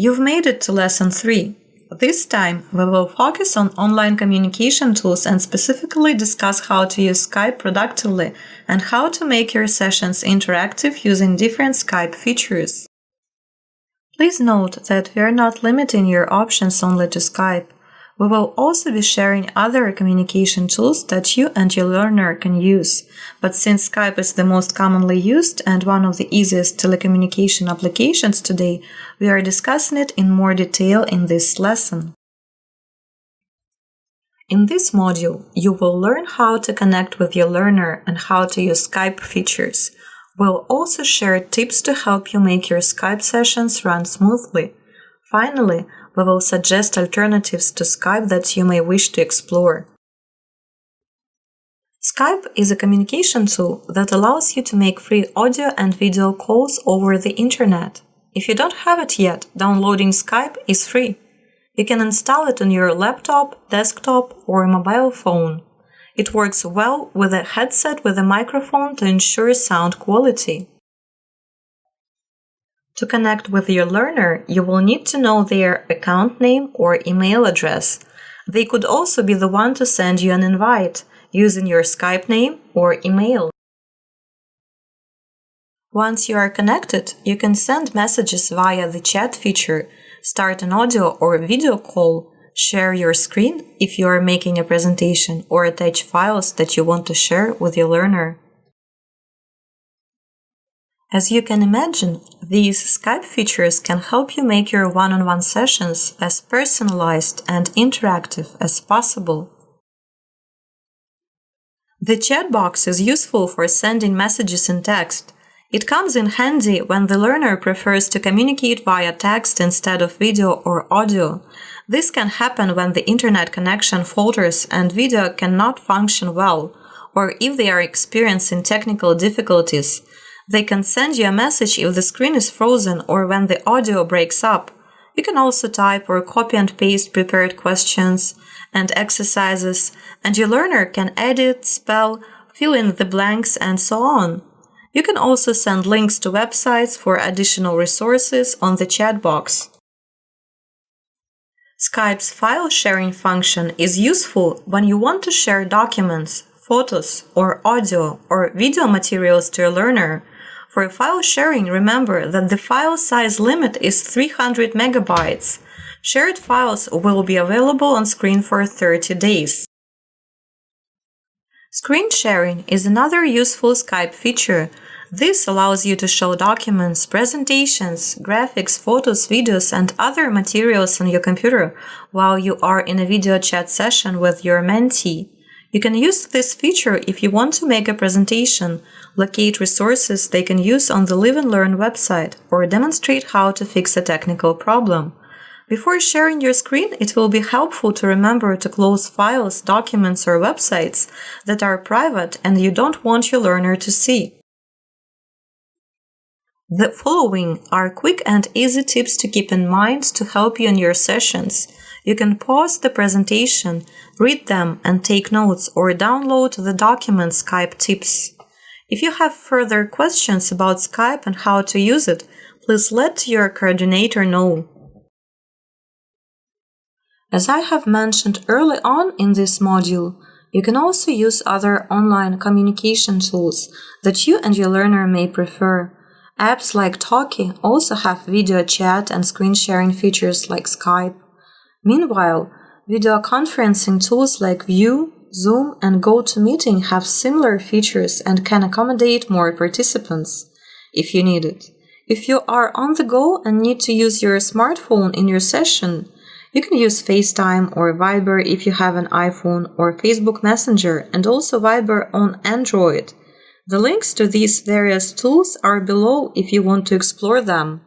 You've made it to Lesson 3. This time, we will focus on online communication tools and specifically discuss how to use Skype productively and how to make your sessions interactive using different Skype features. Please note that we are not limiting your options only to Skype. We will also be sharing other communication tools that you and your learner can use. But since Skype is the most commonly used and one of the easiest telecommunication applications today, we are discussing it in more detail in this lesson. In this module, you will learn how to connect with your learner and how to use Skype features. We'll also share tips to help you make your Skype sessions run smoothly. Finally, we will suggest alternatives to Skype that you may wish to explore. Skype is a communication tool that allows you to make free audio and video calls over the internet. If you don't have it yet, downloading Skype is free. You can install it on your laptop, desktop, or mobile phone. It works well with a headset with a microphone to ensure sound quality. To connect with your learner, you will need to know their account name or email address. They could also be the one to send you an invite, using your Skype name or email. Once you are connected, you can send messages via the chat feature, start an audio or video call, share your screen if you are making a presentation, or attach files that you want to share with your learner. As you can imagine, these Skype features can help you make your one-on-one sessions as personalized and interactive as possible. The chat box is useful for sending messages in text. It comes in handy when the learner prefers to communicate via text instead of video or audio. This can happen when the internet connection falters and video cannot function well, or if they are experiencing technical difficulties. They can send you a message if the screen is frozen or when the audio breaks up. You can also type or copy and paste prepared questions and exercises, and your learner can edit, spell, fill in the blanks, and so on. You can also send links to websites for additional resources on the chat box. Skype's file sharing function is useful when you want to share documents, photos, or audio or video materials to your learner. For file sharing, remember that the file size limit is 300 megabytes. Shared files will be available on screen for 30 days. Screen sharing is another useful Skype feature. This allows you to show documents, presentations, graphics, photos, videos, and other materials on your computer while you are in a video chat session with your mentee. You can use this feature if you want to make a presentation, locate resources they can use on the Live and Learn website, or demonstrate how to fix a technical problem. Before sharing your screen, it will be helpful to remember to close files, documents, or websites that are private and you don't want your learner to see. The following are quick and easy tips to keep in mind to help you in your sessions. You can pause the presentation, read them, and take notes, or download the document Skype tips. If you have further questions about Skype and how to use it, please let your coordinator know. As I have mentioned early on in this module, you can also use other online communication tools that you and your learner may prefer. Apps like Talkie also have video chat and screen sharing features like Skype. Meanwhile, video conferencing tools like View, Zoom, and GoToMeeting have similar features and can accommodate more participants if you need it. If you are on the go and need to use your smartphone in your session, you can use FaceTime or Viber if you have an iPhone, or Facebook Messenger, and also Viber on Android. The links to these various tools are below if you want to explore them.